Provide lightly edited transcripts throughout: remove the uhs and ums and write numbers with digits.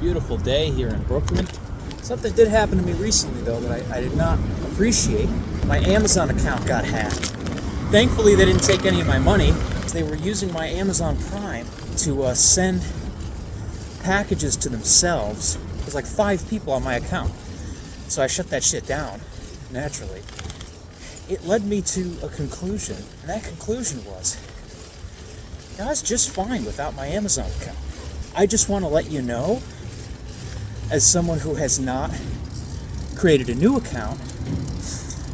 beautiful day here in Brooklyn. Something did happen to me recently, though, that I did not appreciate. My Amazon account got hacked. Thankfully, they didn't take any of my money. They were using my Amazon Prime to send packages to themselves. There's like 5 people on my account. So I shut that shit down, naturally. It led me to a conclusion, and that conclusion was, I was just fine without my Amazon account. I just want to let you know, as someone who has not created a new account,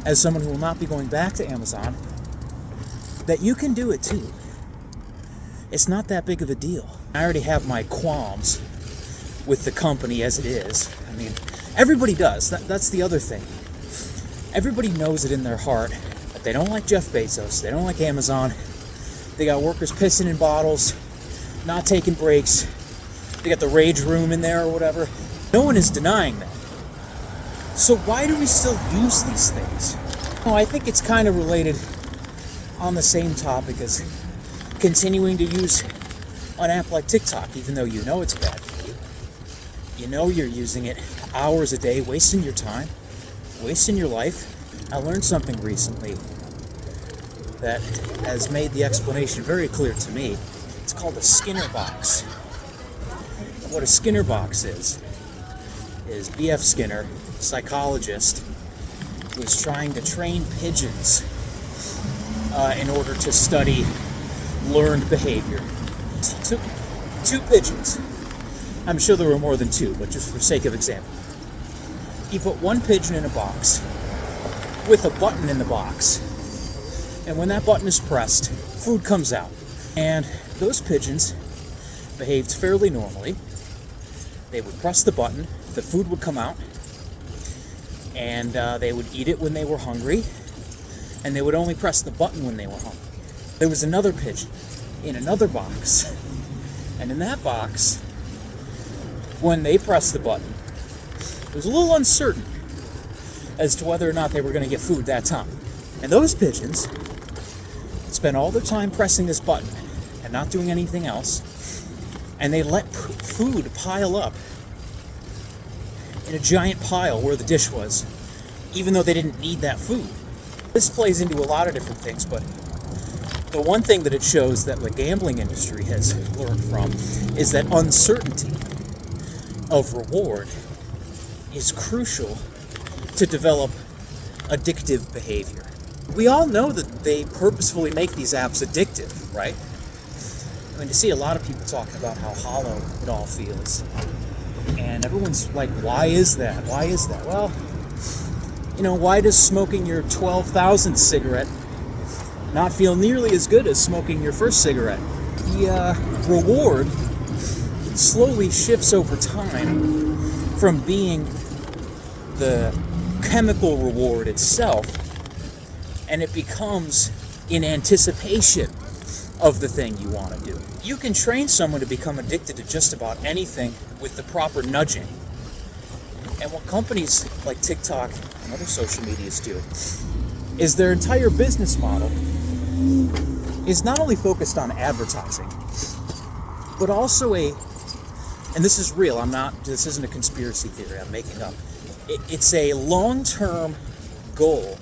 as someone who will not be going back to Amazon, that you can do it too. It's not that big of a deal. I already have my qualms with the company as it is. I mean, everybody does. That's the other thing. Everybody knows it in their heart that they don't like Jeff Bezos. They don't like Amazon. They got workers pissing in bottles, not taking breaks. They got the rage room in there or whatever. No one is denying that. So why do we still use these things? Well, I think it's kind of related on the same topic as continuing to use an app like TikTok, even though you know it's bad for you. You know you're using it hours a day, wasting your time, wasting your life. I learned something recently that has made the explanation very clear to me. It's called a Skinner box. What a Skinner box is B.F. Skinner, psychologist, was trying to train pigeons in order to study learned behavior. Took 2 pigeons. I'm sure there were more than 2, but just for sake of example. He put 1 pigeon in a box with a button in the box. And when that button is pressed, food comes out. And those pigeons behaved fairly normally. They would press the button, the food would come out, and they would eat it when they were hungry, and they would only press the button when they were hungry. There was another pigeon in another box, and in that box, when they pressed the button, it was a little uncertain as to whether or not they were going to get food that time. And those pigeons spent all their time pressing this button and not doing anything else, and they let food pile up in a giant pile where the dish was, even though they didn't need that food. This plays into a lot of different things, but the one thing that it shows that the gambling industry has learned from is that uncertainty of reward is crucial to develop addictive behavior. We all know that they purposefully make these apps addictive, right? I mean, to see a lot of people talking about how hollow it all feels. And everyone's like, why is that? Why is that? Well, why does smoking your 12,000th cigarette not feel nearly as good as smoking your first cigarette? The reward slowly shifts over time from being the chemical reward itself, and it becomes in anticipation of the thing you want to do. You can train someone to become addicted to just about anything with the proper nudging. And what companies like TikTok and other social medias do is their entire business model is not only focused on advertising, but also and this is real, this isn't a conspiracy theory I'm making up. It's a long-term goal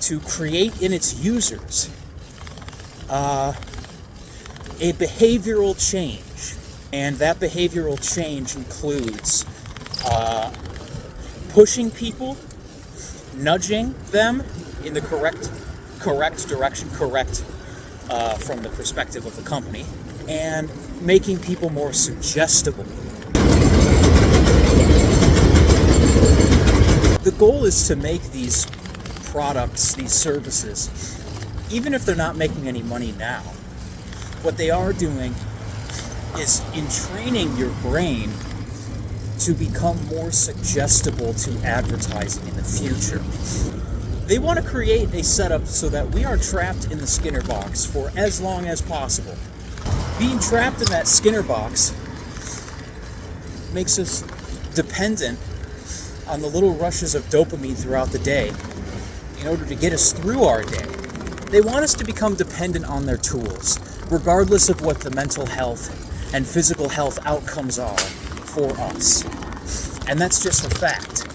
to create in its users a behavioral change, and that behavioral change includes pushing people, nudging them in the correct direction, from the perspective of the company, and making people more suggestible. The goal is to make these products, these services, even if they're not making any money now, what they are doing is entraining your brain to become more suggestible to advertising in the future. They want to create a setup so that we are trapped in the Skinner box for as long as possible. Being trapped in that Skinner box makes us dependent on the little rushes of dopamine throughout the day in order to get us through our day. They want us to become dependent on their tools, regardless of what the mental health and physical health outcomes are for us. And that's just a fact.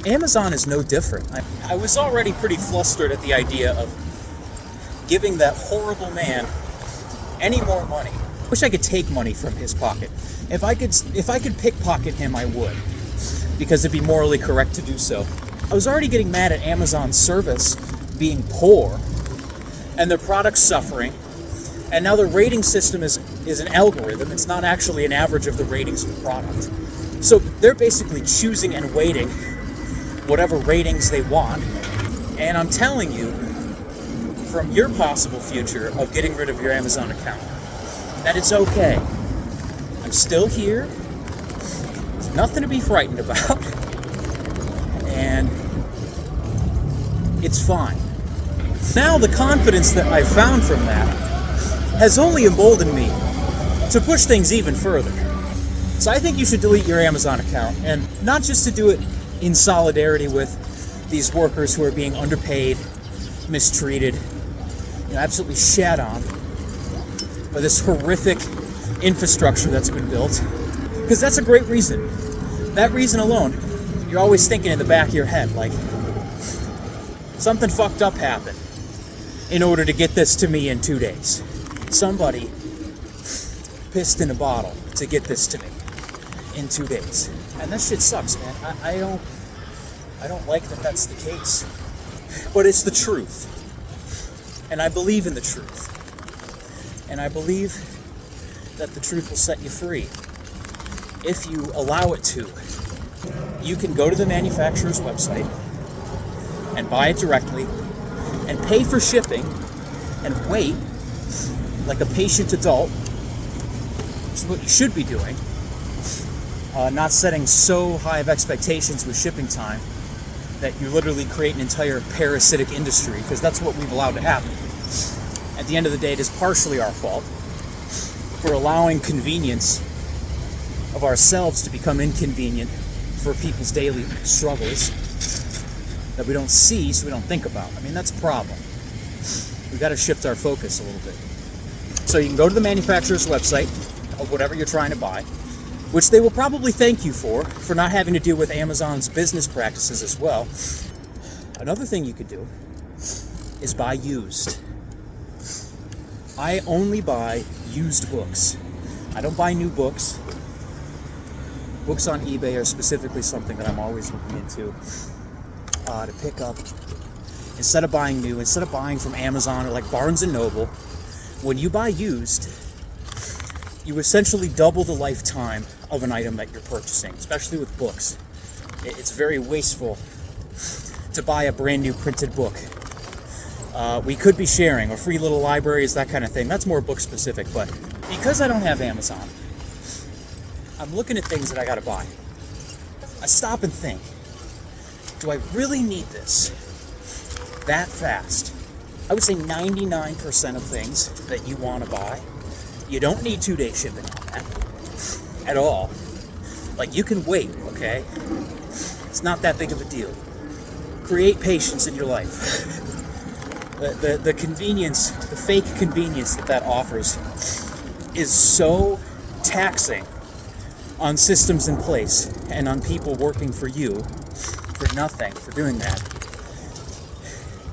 Amazon is no different. I was already pretty flustered at the idea of giving that horrible man any more money. Wish I could take money from his pocket. If I could pickpocket him, I would, because it'd be morally correct to do so. I was already getting mad at Amazon's service being poor and their products suffering, and now their rating system is an algorithm. It's not actually an average of the ratings of the product. So they're basically choosing and weighting whatever ratings they want. And I'm telling you, from your possible future of getting rid of your Amazon account, that it's okay. I'm still here. There's nothing to be frightened about. And it's fine. Now the confidence that I found from that has only emboldened me to push things even further. So I think you should delete your Amazon account, and not just to do it in solidarity with these workers who are being underpaid, mistreated, absolutely shat on by this horrific infrastructure that's been built, because that's a great reason. That reason alone, you're always thinking in the back of your head, like, something fucked up happened in order to get this to me in 2 days. Somebody pissed in a bottle to get this to me in 2 days. And that shit sucks, man. I don't like that that's the case. But it's the truth. And I believe in the truth. And I believe that the truth will set you free if you allow it to. You can go to the manufacturer's website and buy it directly and pay for shipping and wait like a patient adult, which is what you should be doing. Not setting so high of expectations with shipping time that you literally create an entire parasitic industry, because that's what we've allowed to happen. At the end of the day, it is partially our fault for allowing convenience of ourselves to become inconvenient for people's daily struggles that we don't see, so we don't think about. I mean, that's a problem. We've got to shift our focus a little bit. So you can go to the manufacturer's website of whatever you're trying to buy, which they will probably thank you for not having to deal with Amazon's business practices as well. Another thing you could do is buy used. I only buy used books. I don't buy new books. Books on eBay are specifically something that I'm always looking into to pick up. Instead of buying new, instead of buying from Amazon or like Barnes & Noble, when you buy used, you essentially double the lifetime of an item that you're purchasing, especially with books. It's very wasteful to buy a brand new printed book. We could be sharing, or free little libraries, that kind of thing. That's more book specific, but because I don't have Amazon, I'm looking at things that I gotta buy. I stop and think, do I really need this that fast? I would say 99% of things that you want to buy, you don't need 2-day shipping on that at all. Like, you can wait, okay? It's not that big of a deal. Create patience in your life. The convenience, the fake convenience that offers is so taxing on systems in place and on people working for you for nothing for doing that.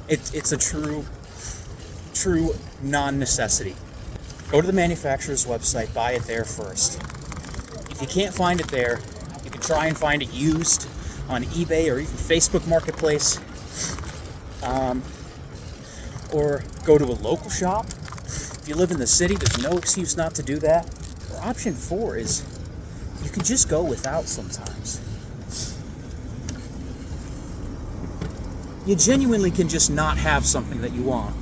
It's a true non-necessity. Go to the manufacturer's website, buy it there first. If you can't find it there, you can try and find it used on eBay or even Facebook Marketplace. Or go to a local shop. If you live in the city, there's no excuse not to do that. Or option 4 is you can just go without sometimes. You genuinely can just not have something that you want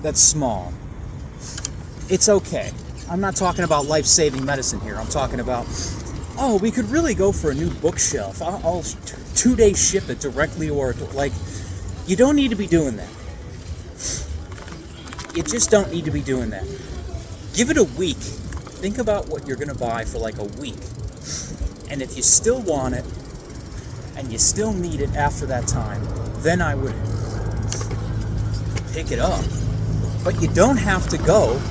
that's small. It's okay. I'm not talking about life-saving medicine here. I'm talking about, we could really go for a new bookshelf. I'll 2-day ship it directly, or like, you don't need to be doing that. You just don't need to be doing that. Give it a week. Think about what you're going to buy for like a week. And if you still want it, and you still need it after that time, then I would pick it up. But you don't have to go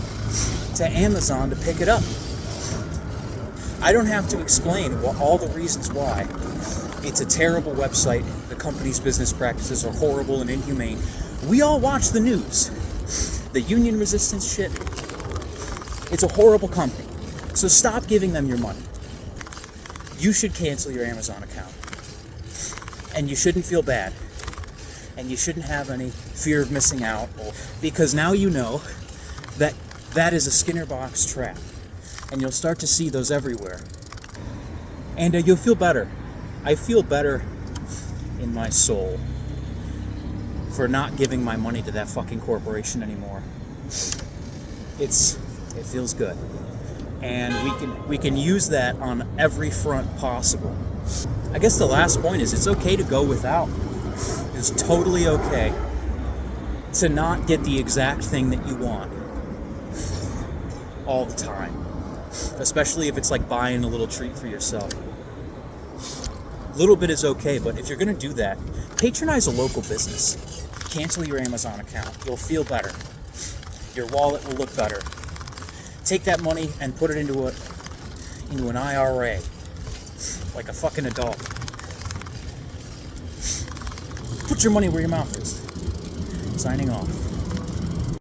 to Amazon to pick it up. I don't have to explain all the reasons why. It's a terrible website. The company's business practices are horrible and inhumane. We all watch the news. The union resistance shit. It's a horrible company. So stop giving them your money. You should cancel your Amazon account. And you shouldn't feel bad. And you shouldn't have any fear of missing out, because now you know that that is a Skinner box trap. And you'll start to see those everywhere. And you'll feel better. I feel better in my soul for not giving my money to that fucking corporation anymore. It feels good. And we can use that on every front possible. I guess the last point is it's okay to go without. It's totally okay to not get the exact thing that you want all the time. Especially if it's like buying a little treat for yourself. A little bit is okay, but if you're going to do that, patronize a local business. Cancel your Amazon account. You'll feel better. Your wallet will look better. Take that money and put it into an IRA. Like a fucking adult. Put your money where your mouth is. Signing off.